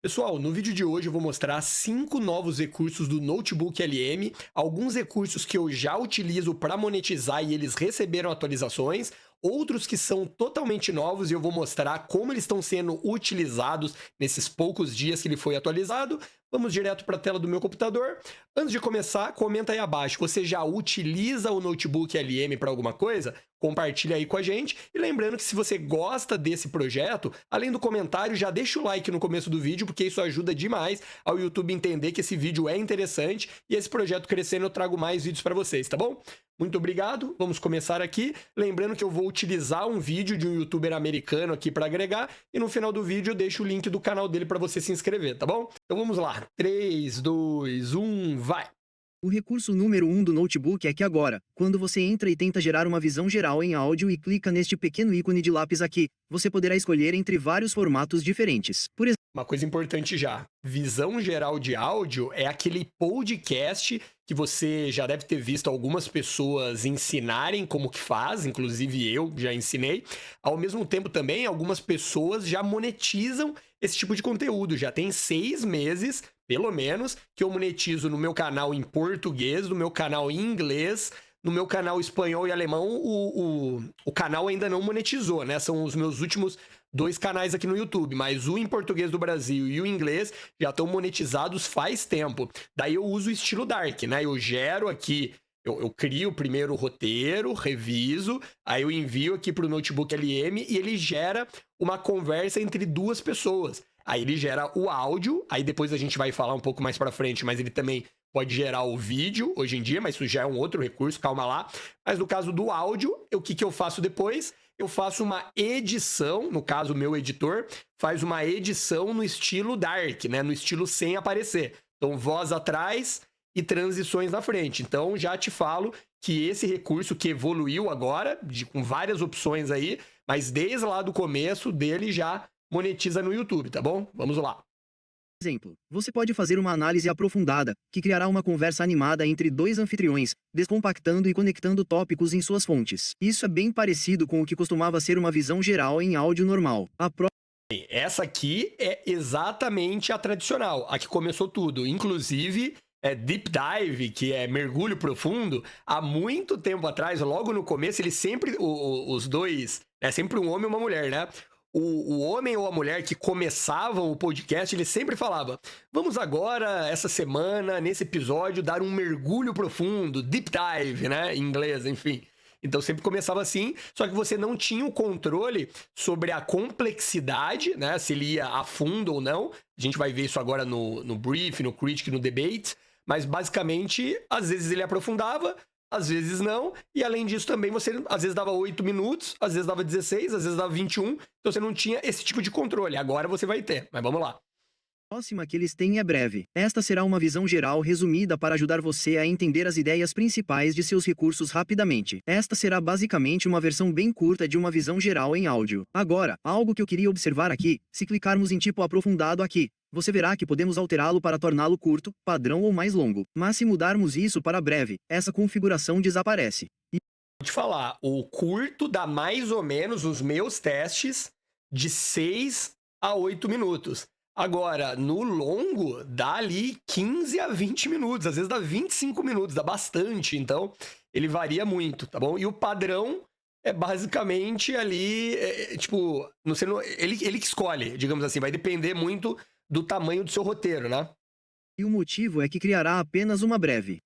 Pessoal, no vídeo de hoje eu vou mostrar 5 novos recursos do Notebook LM, alguns recursos que eu já utilizo para monetizar e eles receberam atualizações, outros que são totalmente novos e eu vou mostrar como eles estão sendo utilizados nesses poucos dias que ele foi atualizado. Vamos direto para a tela do meu computador. Antes de começar, comenta aí abaixo, você já utiliza o Notebook LM para alguma coisa? Compartilha aí com a gente. E lembrando que se você gosta desse projeto, além do comentário, já deixa o like no começo do vídeo, porque isso ajuda demais ao YouTube entender que esse vídeo é interessante e esse projeto crescendo eu trago mais vídeos para vocês, tá bom? Muito obrigado, vamos começar aqui. Lembrando que eu vou utilizar um vídeo de um youtuber americano aqui para agregar e no final do vídeo eu deixo o link do canal dele para você se inscrever, tá bom? Então vamos lá, 3, 2, 1, vai! O recurso número 1 do notebook é que agora, quando você entra e tenta gerar uma visão geral em áudio e clica neste pequeno ícone de lápis aqui, você poderá escolher entre vários formatos diferentes. Por exemplo, uma coisa importante já, visão geral de áudio é aquele podcast que você já deve ter visto algumas pessoas ensinarem como que faz, inclusive eu já ensinei. Ao mesmo tempo também, algumas pessoas já monetizam esse tipo de conteúdo. Já tem 6 meses, pelo menos, que eu monetizo no meu canal em português, no meu canal em inglês, no meu canal espanhol e alemão, o canal ainda não monetizou, né? São os meus últimos 2 canais aqui no YouTube, mas o em português do Brasil e o inglês já estão monetizados faz tempo. Daí eu uso o estilo Dark, né? Eu gero aqui, eu crio primeiro o roteiro, reviso, aí eu envio aqui para o Notebook LM e ele gera uma conversa entre 2 pessoas. Aí ele gera o áudio, aí depois a gente vai falar um pouco mais para frente, mas ele também pode gerar o vídeo hoje em dia, mas isso já é um outro recurso, calma lá. Mas no caso do áudio, o que eu faço depois? Eu faço uma edição, no caso o meu editor faz uma edição no estilo Dark, né? No estilo sem aparecer. Então voz atrás e transições na frente. Então já te falo que esse recurso que evoluiu agora, com várias opções aí, mas desde lá do começo dele já monetiza no YouTube, tá bom? Vamos lá. você pode fazer uma análise aprofundada, que criará uma conversa animada entre 2 anfitriões, descompactando e conectando tópicos em suas fontes. Isso é bem parecido com o que costumava ser uma visão geral em áudio normal. Essa aqui é exatamente a tradicional, a que começou tudo. Inclusive, Deep Dive, que é mergulho profundo, há muito tempo atrás, logo no começo, eles sempre, os dois, é sempre um homem e uma mulher, né? O homem ou a mulher que começavam o podcast, ele sempre falava: vamos agora, essa semana, nesse episódio, dar um mergulho profundo, deep dive, né? Em inglês, enfim. Então sempre começava assim, só que você não tinha o controle sobre a complexidade, né? Se ele ia a fundo ou não. A gente vai ver isso agora no brief, no critic, no debate. Mas basicamente, às vezes ele aprofundava, às vezes não, e além disso também você às vezes dava 8 minutos, às vezes dava 16, às vezes dava 21, então você não tinha esse tipo de controle. Agora você vai ter, mas vamos lá. A próxima que eles têm é breve. Esta será uma visão geral resumida para ajudar você a entender as ideias principais de seus recursos rapidamente. Esta será basicamente uma versão bem curta de uma visão geral em áudio. Agora, algo que eu queria observar aqui, se clicarmos em tipo aprofundado aqui, você verá que podemos alterá-lo para torná-lo curto, padrão ou mais longo. Mas se mudarmos isso para breve, essa configuração desaparece. Vou te falar, o curto dá mais ou menos os meus testes de 6 a 8 minutos. Agora, no longo, dá ali 15 a 20 minutos, às vezes dá 25 minutos, dá bastante, então ele varia muito, tá bom? E o padrão é basicamente ali, tipo, não sei, ele que escolhe, digamos assim, vai depender muito do tamanho do seu roteiro, né? E o motivo é que criará apenas uma breve.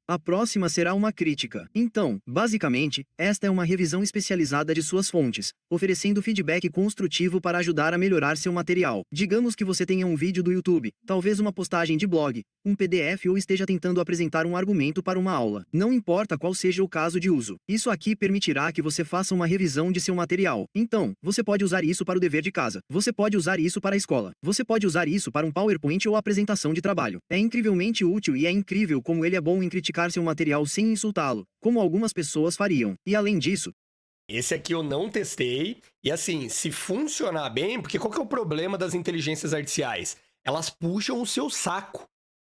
A próxima será uma crítica. Então, basicamente, esta é uma revisão especializada de suas fontes, oferecendo feedback construtivo para ajudar a melhorar seu material. Digamos que você tenha um vídeo do YouTube, talvez uma postagem de blog, um PDF ou esteja tentando apresentar um argumento para uma aula. Não importa qual seja o caso de uso. Isso aqui permitirá que você faça uma revisão de seu material. Então, você pode usar isso para o dever de casa. Você pode usar isso para a escola. Você pode usar isso para um PowerPoint ou apresentação de trabalho. É incrivelmente útil e é incrível como ele é bom em criticar seu material sem insultá-lo, como algumas pessoas fariam. E além disso, esse aqui eu não testei, e assim, se funcionar bem, porque qual que é o problema das inteligências artificiais? Elas puxam o seu saco,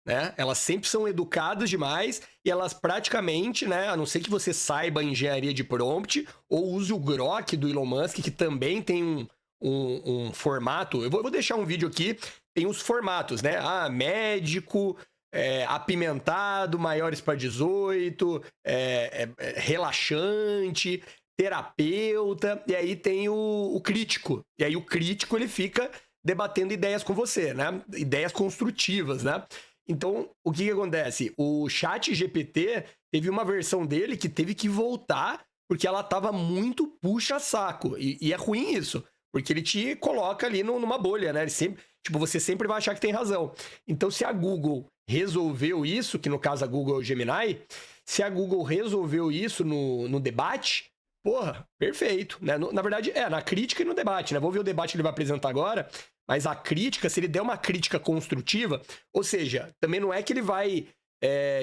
né? Elas sempre são educadas demais, e elas praticamente, né, a não ser que você saiba engenharia de prompt, ou use o Grok do Elon Musk, que também tem um formato. Eu vou deixar um vídeo aqui tem os formatos, né? Médico, apimentado, maiores para 18, relaxante, terapeuta, e aí tem o crítico. E aí o crítico, ele fica debatendo ideias com você, né? Ideias construtivas, né? Então, o que acontece? O ChatGPT teve uma versão dele que teve que voltar porque ela tava muito puxa-saco. E é ruim isso, porque ele te coloca ali numa bolha, né? Ele sempre, tipo, você sempre vai achar que tem razão. Então, se a Google resolveu isso, que no caso a Google é o Gemini, se a Google resolveu isso no debate, porra, perfeito, né? Na verdade, na crítica e no debate, né? Vou ver o debate que ele vai apresentar agora, mas a crítica, se ele der uma crítica construtiva, ou seja, também não é que ele vai,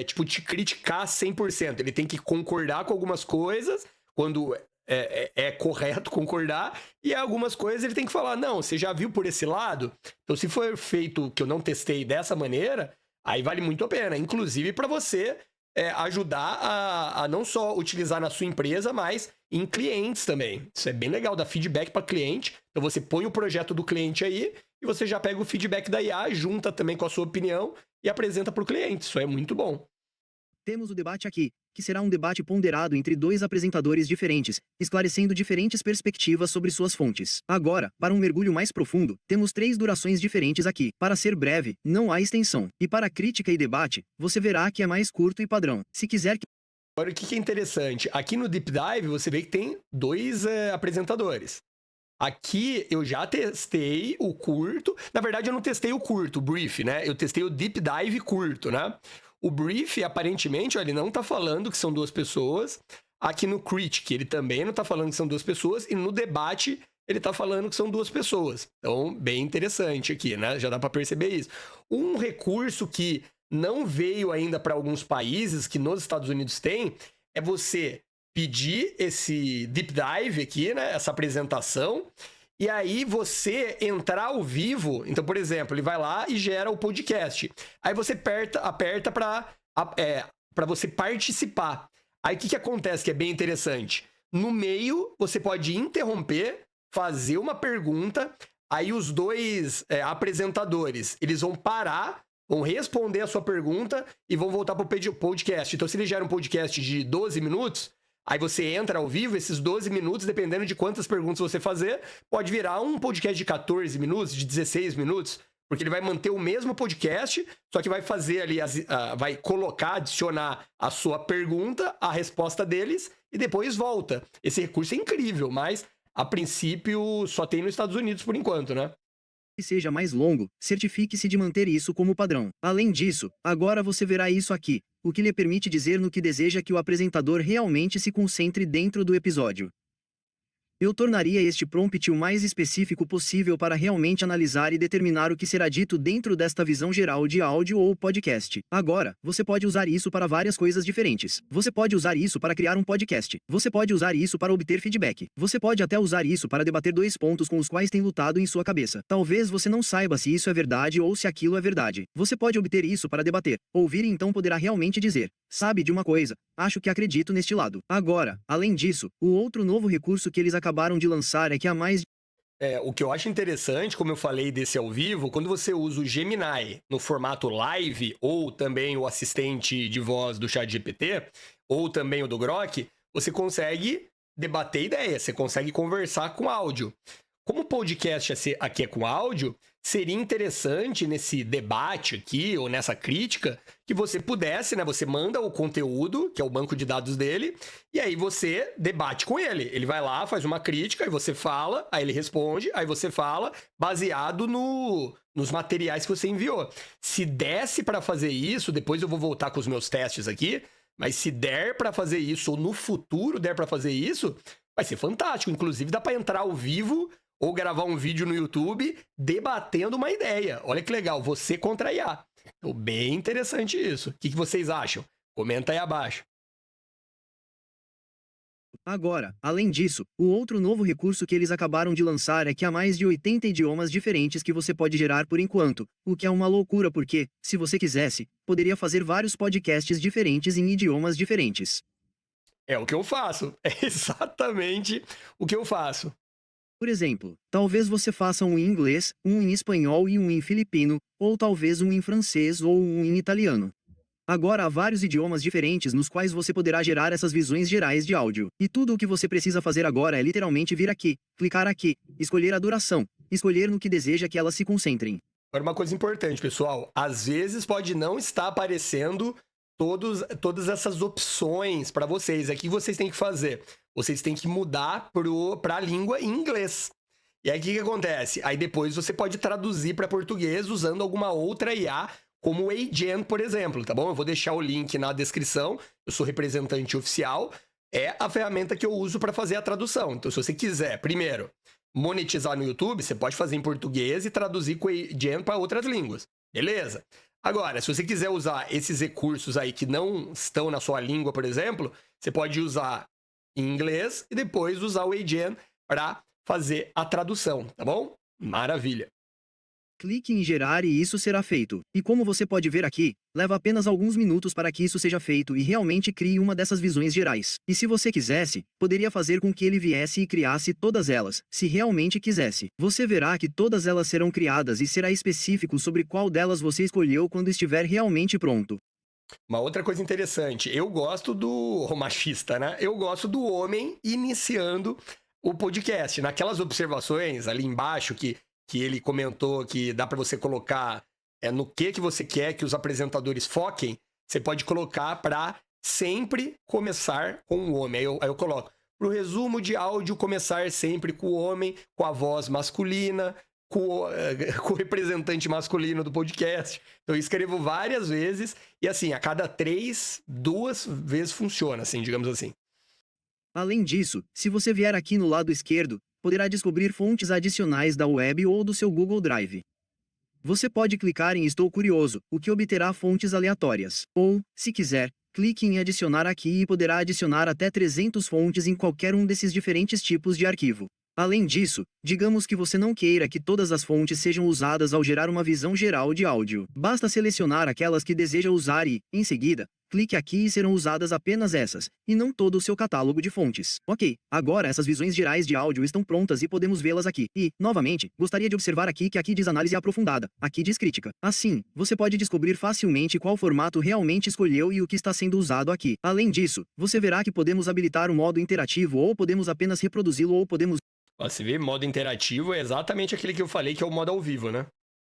te criticar 100%, ele tem que concordar com algumas coisas, quando é correto concordar, e algumas coisas ele tem que falar, não, você já viu por esse lado? Então, se for feito que eu não testei dessa maneira, aí vale muito a pena, inclusive para você ajudar a não só utilizar na sua empresa, mas em clientes também. Isso é bem legal, dar feedback para cliente. Então você põe o projeto do cliente aí e você já pega o feedback da IA, junta também com a sua opinião e apresenta para o cliente. Isso é muito bom. Temos o debate aqui, que será um debate ponderado entre dois apresentadores diferentes, esclarecendo diferentes perspectivas sobre suas fontes. Agora, para um mergulho mais profundo, temos 3 durações diferentes aqui. Para ser breve, não há extensão. E para crítica e debate, você verá que é mais curto e padrão. Se quiser que... Agora, o que é interessante? Aqui no Deep Dive, você vê que tem 2 apresentadores. Aqui eu já testei o curto. Na verdade, eu não testei o curto, o brief, né? Eu testei o Deep Dive curto, né? O brief, aparentemente, ele não tá falando que são 2 pessoas. Aqui no Critic, ele também não tá falando que são 2 pessoas. E no debate, ele tá falando que são 2 pessoas. Então, bem interessante aqui, né? Já dá para perceber isso. Um recurso que não veio ainda para alguns países, que nos Estados Unidos tem, é você pedir esse deep dive aqui, né? Essa apresentação. E aí você entrar ao vivo, então, por exemplo, ele vai lá e gera o podcast. Aí você aperta para você participar. Aí o que acontece que é bem interessante? No meio, você pode interromper, fazer uma pergunta, aí os 2 apresentadores, eles vão parar, vão responder a sua pergunta e vão voltar para o podcast. Então, se ele gera um podcast de 12 minutos... Aí você entra ao vivo, esses 12 minutos, dependendo de quantas perguntas você fazer, pode virar um podcast de 14 minutos, de 16 minutos, porque ele vai manter o mesmo podcast, só que vai fazer ali, vai colocar, adicionar a sua pergunta, a resposta deles, e depois volta. Esse recurso é incrível, mas a princípio só tem nos Estados Unidos por enquanto, né? Que seja mais longo, certifique-se de manter isso como padrão. Além disso, agora você verá isso aqui, o que lhe permite dizer no que deseja que o apresentador realmente se concentre dentro do episódio. Eu tornaria este prompt o mais específico possível para realmente analisar e determinar o que será dito dentro desta visão geral de áudio ou podcast. Agora, você pode usar isso para várias coisas diferentes. Você pode usar isso para criar um podcast. Você pode usar isso para obter feedback. Você pode até usar isso para debater 2 pontos com os quais tem lutado em sua cabeça. Talvez você não saiba se isso é verdade ou se aquilo é verdade. Você pode obter isso para debater. Ouvir e então poderá realmente dizer: sabe de uma coisa? Acho que acredito neste lado. Agora, além disso, o outro novo recurso que eles acabaram de lançar é que há mais... O que eu acho interessante, como eu falei desse ao vivo, quando você usa o Gemini no formato live, ou também o assistente de voz do ChatGPT, ou também o do Grok, você consegue debater ideias, você consegue conversar com áudio. Como o podcast aqui é com áudio, seria interessante nesse debate aqui, ou nessa crítica, que você pudesse, né? Você manda o conteúdo, que é o banco de dados dele, e aí você debate com ele. Ele vai lá, faz uma crítica, aí você fala, aí ele responde, aí você fala, baseado nos materiais que você enviou. Se desse para fazer isso, depois eu vou voltar com os meus testes aqui, mas se der para fazer isso, ou no futuro der para fazer isso, vai ser fantástico. Inclusive dá para entrar ao vivo ou gravar um vídeo no YouTube debatendo uma ideia. Olha que legal, você contra a IA. Então, bem interessante isso. O que vocês acham? Comenta aí abaixo. Agora, além disso, o outro novo recurso que eles acabaram de lançar é que há mais de 80 idiomas diferentes que você pode gerar por enquanto, o que é uma loucura porque, se você quisesse, poderia fazer vários podcasts diferentes em idiomas diferentes. É o que eu faço. É exatamente o que eu faço. Por exemplo, talvez você faça um em inglês, um em espanhol e um em filipino, ou talvez um em francês ou um em italiano. Agora há vários idiomas diferentes nos quais você poderá gerar essas visões gerais de áudio. E tudo o que você precisa fazer agora é literalmente vir aqui, clicar aqui, escolher a duração, escolher no que deseja que elas se concentrem. Agora, uma coisa importante, pessoal. Às vezes pode não estar aparecendo todas essas opções para vocês. Aqui vocês têm que fazer. Vocês têm que mudar para a língua em inglês. E aí o que acontece? Aí depois você pode traduzir para português usando alguma outra IA, como o Agent, por exemplo, tá bom? Eu vou deixar o link na descrição. Eu sou representante oficial. É a ferramenta que eu uso para fazer a tradução. Então, se você quiser, primeiro, monetizar no YouTube, você pode fazer em português e traduzir com o Agent para outras línguas. Beleza? Agora, se você quiser usar esses recursos aí que não estão na sua língua, por exemplo, você pode usar em inglês e depois usar o Agent para fazer a tradução, tá bom? Maravilha! Clique em gerar e isso será feito. E como você pode ver aqui, leva apenas alguns minutos para que isso seja feito e realmente crie uma dessas visões gerais. E se você quisesse, poderia fazer com que ele viesse e criasse todas elas, se realmente quisesse. Você verá que todas elas serão criadas e será específico sobre qual delas você escolheu quando estiver realmente pronto. Uma outra coisa interessante, eu gosto do machista, né? Eu gosto do homem iniciando o podcast. Naquelas observações ali embaixo que ele comentou que dá para você colocar no que você quer que os apresentadores foquem, você pode colocar para sempre começar com o homem. Aí eu coloco, para o resumo de áudio, começar sempre com o homem, com a voz masculina, com o representante masculino do podcast. Então eu escrevo várias vezes e assim, a cada 2 vezes funciona, assim, digamos assim. Além disso, se você vier aqui no lado esquerdo, poderá descobrir fontes adicionais da web ou do seu Google Drive. Você pode clicar em Estou curioso, o que obterá fontes aleatórias. Ou, se quiser, clique em Adicionar aqui e poderá adicionar até 300 fontes em qualquer um desses diferentes tipos de arquivo. Além disso, digamos que você não queira que todas as fontes sejam usadas ao gerar uma visão geral de áudio. Basta selecionar aquelas que deseja usar e, em seguida, clique aqui e serão usadas apenas essas, e não todo o seu catálogo de fontes. Ok, agora essas visões gerais de áudio estão prontas e podemos vê-las aqui. E, novamente, gostaria de observar aqui que aqui diz análise aprofundada, aqui diz crítica. Assim, você pode descobrir facilmente qual formato realmente escolheu e o que está sendo usado aqui. Além disso, você verá que podemos habilitar o modo interativo ou podemos apenas reproduzi-lo ou podemos Você vê, modo interativo é exatamente aquele que eu falei que é o modo ao vivo, né?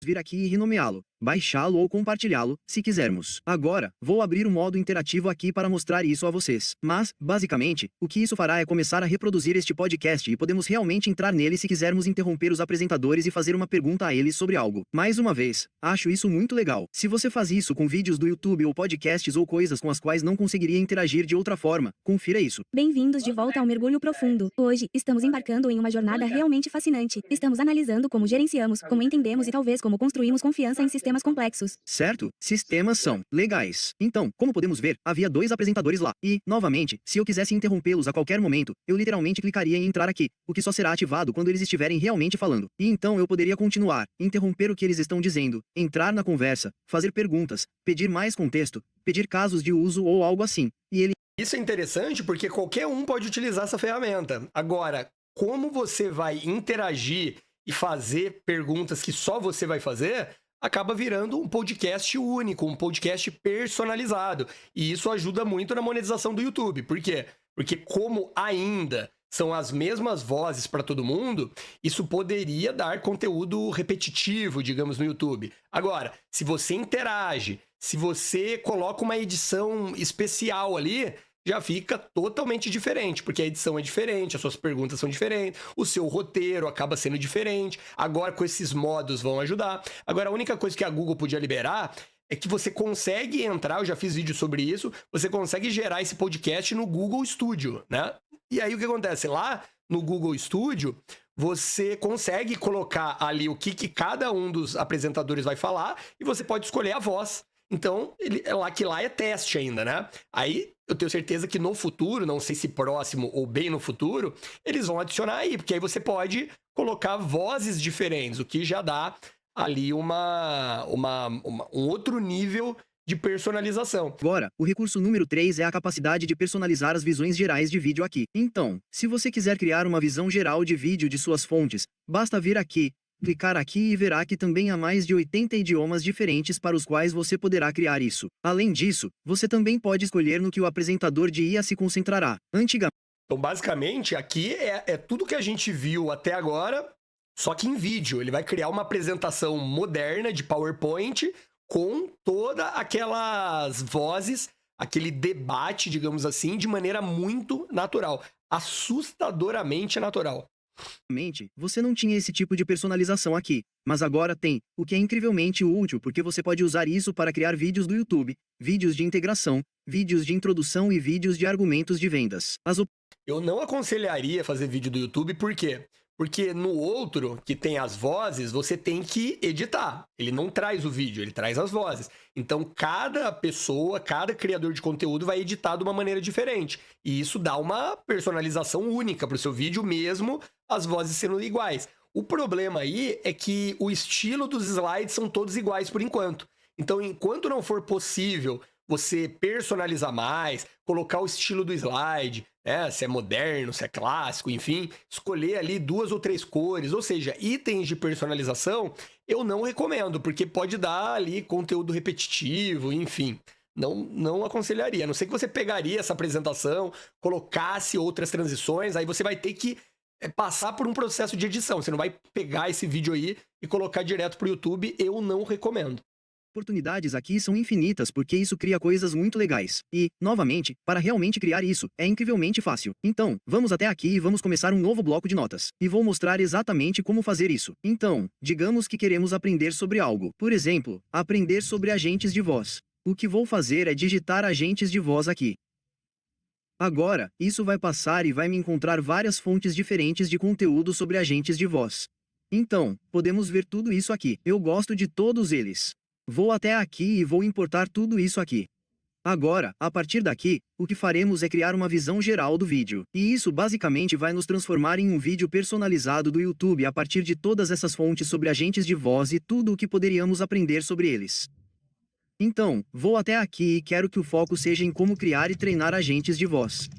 vir aqui e renomeá-lo, baixá-lo ou compartilhá-lo, se quisermos. Agora, vou abrir o modo interativo aqui para mostrar isso a vocês. Mas, basicamente, o que isso fará é começar a reproduzir este podcast e podemos realmente entrar nele se quisermos interromper os apresentadores e fazer uma pergunta a eles sobre algo. Mais uma vez, acho isso muito legal. Se você faz isso com vídeos do YouTube ou podcasts ou coisas com as quais não conseguiria interagir de outra forma, confira isso. Bem-vindos de volta ao Mergulho Profundo. Hoje, estamos embarcando em uma jornada realmente fascinante. Estamos analisando como gerenciamos, como entendemos e talvez como construímos confiança em sistemas complexos. Certo? Sistemas são legais. Então, como podemos ver, havia 2 apresentadores lá. E, novamente, se eu quisesse interrompê-los a qualquer momento, eu literalmente clicaria em entrar aqui, o que só será ativado quando eles estiverem realmente falando. E então eu poderia continuar, interromper o que eles estão dizendo, entrar na conversa, fazer perguntas, pedir mais contexto, pedir casos de uso ou algo assim. E ele Isso é interessante porque qualquer um pode utilizar essa ferramenta. Agora, como você vai interagir e fazer perguntas que só você vai fazer, acaba virando um podcast único, um podcast personalizado. E isso ajuda muito na monetização do YouTube. Por quê? Porque como ainda são as mesmas vozes para todo mundo, isso poderia dar conteúdo repetitivo, digamos, no YouTube. Agora, se você interage, se você coloca uma edição especial ali, já fica totalmente diferente, porque a edição é diferente, as suas perguntas são diferentes, o seu roteiro acaba sendo diferente. Agora, com esses modos, vão ajudar. Agora, a única coisa que a Google podia liberar é que você consegue entrar, eu já fiz vídeo sobre isso, você consegue gerar esse podcast no Google Studio, né? E aí, o que acontece? Lá no Google Studio, você consegue colocar ali o que cada um dos apresentadores vai falar e você pode escolher a voz. Então, lá é teste ainda, né? Aí, eu tenho certeza que no futuro, não sei se próximo ou bem no futuro, eles vão adicionar aí, porque aí você pode colocar vozes diferentes, o que já dá ali um outro nível de personalização. Agora, o recurso número 3 é a capacidade de personalizar as visões gerais de vídeo aqui. Então, se você quiser criar uma visão geral de vídeo de suas fontes, basta vir aqui, clicar aqui e verá que também há mais de 80 idiomas diferentes para os quais você poderá criar isso. Além disso, você também pode escolher no que o apresentador de IA se concentrará. Então, basicamente, aqui é tudo que a gente viu até agora, só que em vídeo. Ele vai criar uma apresentação moderna de PowerPoint com todas aquelas vozes, aquele debate, digamos assim, de maneira muito natural. Assustadoramente natural. Você não tinha esse tipo de personalização aqui, mas agora tem, o que é incrivelmente útil porque você pode usar isso para criar vídeos do YouTube, vídeos de integração, vídeos de introdução e vídeos de argumentos de vendas. Eu não aconselharia fazer vídeo do YouTube, por quê? Porque no outro, que tem as vozes, você tem que editar. Ele não traz o vídeo, ele traz as vozes. Então, cada pessoa, cada criador de conteúdo vai editar de uma maneira diferente. E isso dá uma personalização única para o seu vídeo, mesmo as vozes sendo iguais. O problema aí é que o estilo dos slides são todos iguais por enquanto. Então, enquanto não for possível você personalizar mais, colocar o estilo do slide, se é moderno, se é clássico, enfim, escolher ali 2 ou 3 cores, ou seja, itens de personalização, eu não recomendo, porque pode dar ali conteúdo repetitivo, enfim. Não aconselharia, a não ser que você pegaria essa apresentação, colocasse outras transições, aí você vai ter que passar por um processo de edição. Você não vai pegar esse vídeo aí e colocar direto para o YouTube, eu não recomendo. Oportunidades aqui são infinitas porque isso cria coisas muito legais. E, novamente, para realmente criar isso, é incrivelmente fácil. Então, vamos até aqui e vamos começar um novo bloco de notas. E vou mostrar exatamente como fazer isso. Então, digamos que queremos aprender sobre algo. Por exemplo, aprender sobre agentes de voz. O que vou fazer é digitar agentes de voz aqui. Agora, isso vai passar e vai me encontrar várias fontes diferentes de conteúdo sobre agentes de voz. Então, podemos ver tudo isso aqui. Eu gosto de todos eles. Vou até aqui e vou importar tudo isso aqui. Agora, a partir daqui, o que faremos é criar uma visão geral do vídeo. E isso basicamente vai nos transformar em um vídeo personalizado do YouTube a partir de todas essas fontes sobre agentes de voz e tudo o que poderíamos aprender sobre eles. Então, vou até aqui e quero que o foco seja em como criar e treinar agentes de voz.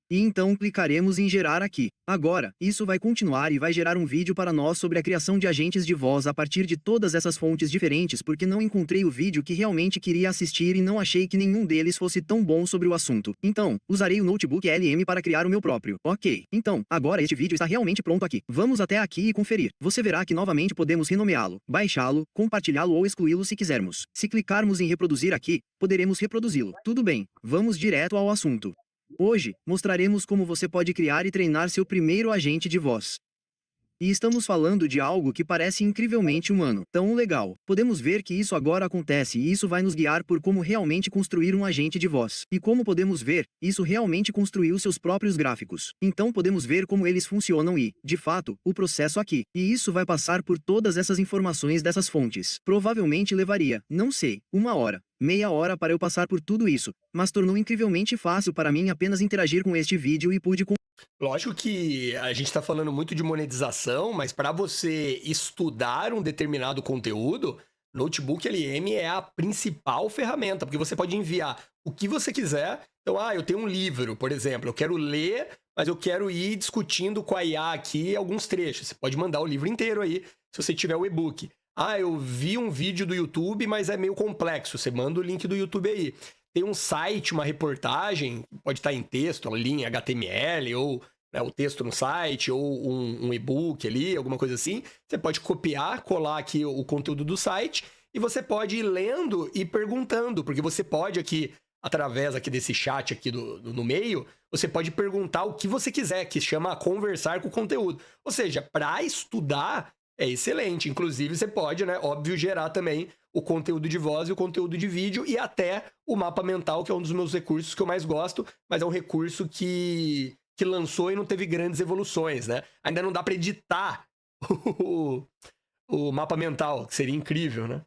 E então clicaremos em gerar aqui. Agora, isso vai continuar e vai gerar um vídeo para nós sobre a criação de agentes de voz a partir de todas essas fontes diferentes porque não encontrei o vídeo que realmente queria assistir e não achei que nenhum deles fosse tão bom sobre o assunto. Então, usarei o notebook LM para criar o meu próprio. Ok, então, agora este vídeo está realmente pronto aqui. Vamos até aqui e conferir. Você verá que novamente podemos renomeá-lo, baixá-lo, compartilhá-lo ou excluí-lo se quisermos. Se clicarmos em reproduzir aqui, poderemos reproduzi-lo. Tudo bem, vamos direto ao assunto. Hoje, mostraremos como você pode criar e treinar seu primeiro agente de voz. E estamos falando de algo que parece incrivelmente humano. Tão legal. Podemos ver que isso agora acontece e isso vai nos guiar por como realmente construir um agente de voz. E como podemos ver, isso realmente construiu seus próprios gráficos. Então podemos ver como eles funcionam e, de fato, o processo aqui. E isso vai passar por todas essas informações dessas fontes. Provavelmente levaria, não sei, 1 hora, meia hora para eu passar por tudo isso, mas tornou incrivelmente fácil para mim apenas interagir com este vídeo e pude Lógico que a gente está falando muito de monetização, mas para você estudar um determinado conteúdo, Notebook LM é a principal ferramenta, porque você pode enviar o que você quiser. Então, eu tenho um livro, por exemplo, eu quero ler, mas eu quero ir discutindo com a IA aqui alguns trechos. Você pode mandar o livro inteiro aí, se você tiver o e-book. Eu vi um vídeo do YouTube, mas é meio complexo. Você manda o link do YouTube aí. Tem um site, uma reportagem, pode estar em texto, ali em HTML, ou o texto no site, ou um e-book ali, alguma coisa assim. Você pode copiar, colar aqui o conteúdo do site, e você pode ir lendo e perguntando, porque você pode aqui, através aqui desse chat aqui no meio, você pode perguntar o que você quiser, que chama conversar com o conteúdo. Ou seja, para estudar é excelente. Inclusive, você pode, óbvio, gerar também o conteúdo de voz e o conteúdo de vídeo e até o mapa mental, que é um dos meus recursos que eu mais gosto, mas é um recurso que lançou e não teve grandes evoluções, né? Ainda não dá para editar o mapa mental, que seria incrível, né?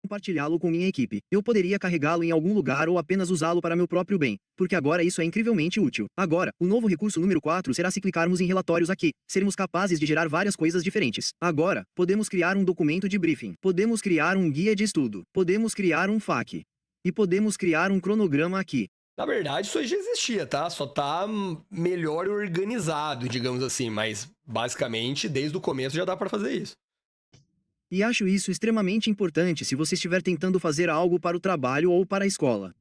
Compartilhá-lo com minha equipe. Eu poderia carregá-lo em algum lugar ou apenas usá-lo para meu próprio bem, porque agora isso é incrivelmente útil. Agora, o novo recurso número 4 será se clicarmos em relatórios aqui. Seremos capazes de gerar várias coisas diferentes. Agora, podemos criar um documento de briefing. Podemos criar um guia de estudo. Podemos criar um FAQ. e podemos criar um cronograma aqui. Na verdade, isso aí já existia, tá? Só tá melhor organizado, digamos assim, mas basicamente, desde o começo já dá para fazer isso. E acho isso extremamente importante se você estiver tentando fazer algo para o trabalho ou para a escola.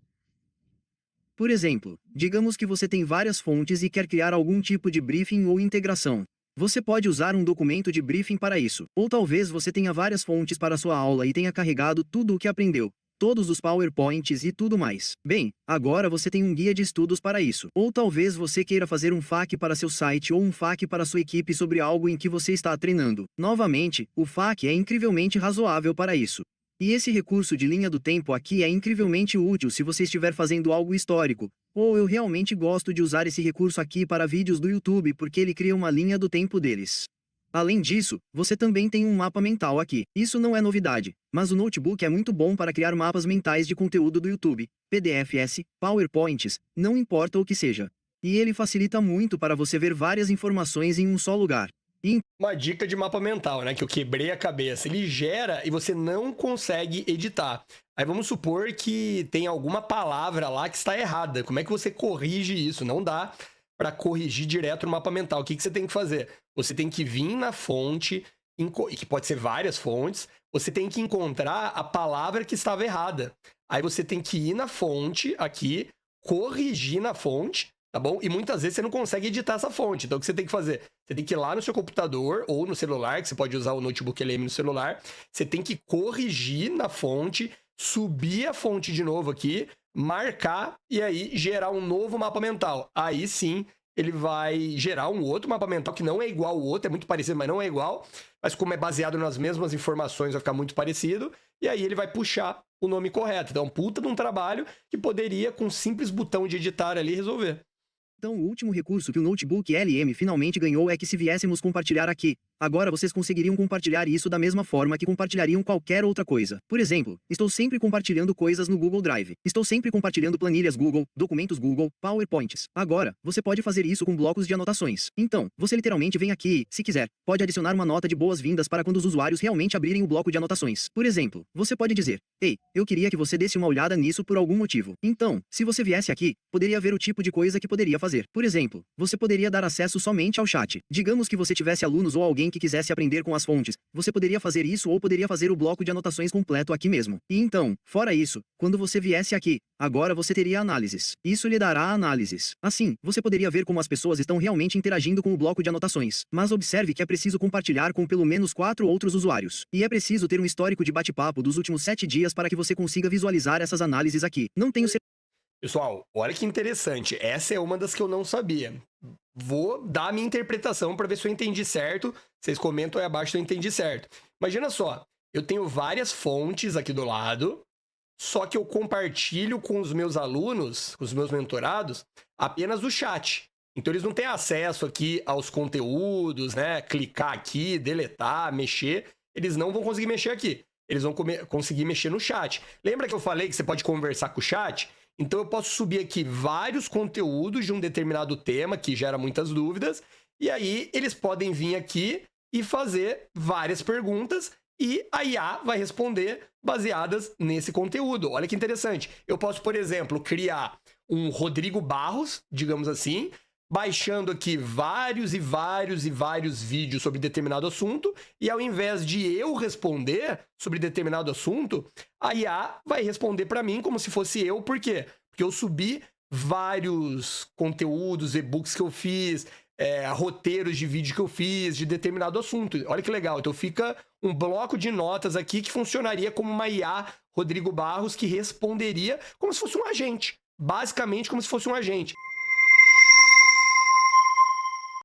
Por exemplo, digamos que você tem várias fontes e quer criar algum tipo de briefing ou integração. Você pode usar um documento de briefing para isso, ou talvez você tenha várias fontes para sua aula e tenha carregado tudo o que aprendeu, todos os PowerPoints e tudo mais. Bem, agora você tem um guia de estudos para isso. Ou talvez você queira fazer um FAQ para seu site ou um FAQ para sua equipe sobre algo em que você está treinando. Novamente, o FAQ é incrivelmente razoável para isso. E esse recurso de linha do tempo aqui é incrivelmente útil se você estiver fazendo algo histórico. Ou eu realmente gosto de usar esse recurso aqui para vídeos do YouTube porque ele cria uma linha do tempo deles. Além disso, você também tem um mapa mental aqui. Isso não é novidade, mas o notebook é muito bom para criar mapas mentais de conteúdo do YouTube, PDFs, PowerPoints, não importa o que seja. E ele facilita muito para você ver várias informações em um só lugar. Uma dica de mapa mental, né? Que eu quebrei a cabeça. Ele gera e você não consegue editar. Aí vamos supor que tem alguma palavra lá que está errada. Como é que você corrige isso? Não dá para corrigir direto no mapa mental. O que você tem que fazer? Você tem que vir na fonte, que pode ser várias fontes, você tem que encontrar a palavra que estava errada. Aí você tem que ir na fonte aqui, corrigir na fonte, tá bom? E muitas vezes você não consegue editar essa fonte. Então o que você tem que fazer? Você tem que ir lá no seu computador ou no celular, que você pode usar o notebook LM no celular. Você tem que corrigir na fonte, subir a fonte de novo aqui, marcar e aí gerar um novo mapa mental. Aí sim, ele vai gerar um outro mapa mental que não é igual ao outro, é muito parecido, mas não é igual. Mas como é baseado nas mesmas informações, vai ficar muito parecido. E aí ele vai puxar o nome correto. Então, puta de um trabalho que poderia, com um simples botão de editar ali, resolver. Então o último recurso que o Notebook LM finalmente ganhou é que se viéssemos compartilhar aqui, agora vocês conseguiriam compartilhar isso da mesma forma que compartilhariam qualquer outra coisa. Por exemplo, estou sempre compartilhando coisas no Google Drive. Estou sempre compartilhando planilhas Google, documentos Google, PowerPoints. Agora, você pode fazer isso com blocos de anotações. Então, você literalmente vem aqui e, se quiser, pode adicionar uma nota de boas-vindas para quando os usuários realmente abrirem o bloco de anotações. Por exemplo, você pode dizer: "Ei, eu queria que você desse uma olhada nisso por algum motivo." Então, se você viesse aqui, poderia ver o tipo de coisa que poderia fazer. Por exemplo, você poderia dar acesso somente ao chat. Digamos que você tivesse alunos ou alguém que quisesse aprender com as fontes, você poderia fazer isso ou poderia fazer o bloco de anotações completo aqui mesmo. E então, fora isso, quando você viesse aqui, agora você teria análises. Isso lhe dará análises. Assim, você poderia ver como as pessoas estão realmente interagindo com o bloco de anotações. Mas observe que é preciso compartilhar com pelo menos 4 outros usuários. E é preciso ter um histórico de bate-papo dos últimos 7 dias para que você consiga visualizar essas análises aqui. Não tenho certeza. Pessoal, olha que interessante. Essa é uma das que eu não sabia. Vou dar a minha interpretação para ver se eu entendi certo. Vocês comentam aí abaixo se eu entendi certo. Imagina só, eu tenho várias fontes aqui do lado, só que eu compartilho com os meus alunos, com os meus mentorados, apenas o chat. Então eles não têm acesso aqui aos conteúdos, né? Clicar aqui, deletar, mexer. Eles não vão conseguir mexer aqui. Eles vão conseguir mexer no chat. Lembra que eu falei que você pode conversar com o chat? Então eu posso subir aqui vários conteúdos de um determinado tema que gera muitas dúvidas, e aí eles podem vir aqui e fazer várias perguntas e a IA vai responder baseadas nesse conteúdo. Olha que interessante. Eu posso, por exemplo, criar um Rodrigo Barros, digamos assim, baixando aqui vários e vários e vários vídeos sobre determinado assunto, e ao invés de eu responder sobre determinado assunto, a IA vai responder para mim como se fosse eu. Por quê? Porque eu subi vários conteúdos, e-books que eu fiz, roteiros de vídeo que eu fiz de determinado assunto. Olha que legal. Então fica um bloco de notas aqui que funcionaria como uma IA Rodrigo Barros que responderia como se fosse um agente. Basicamente como se fosse um agente.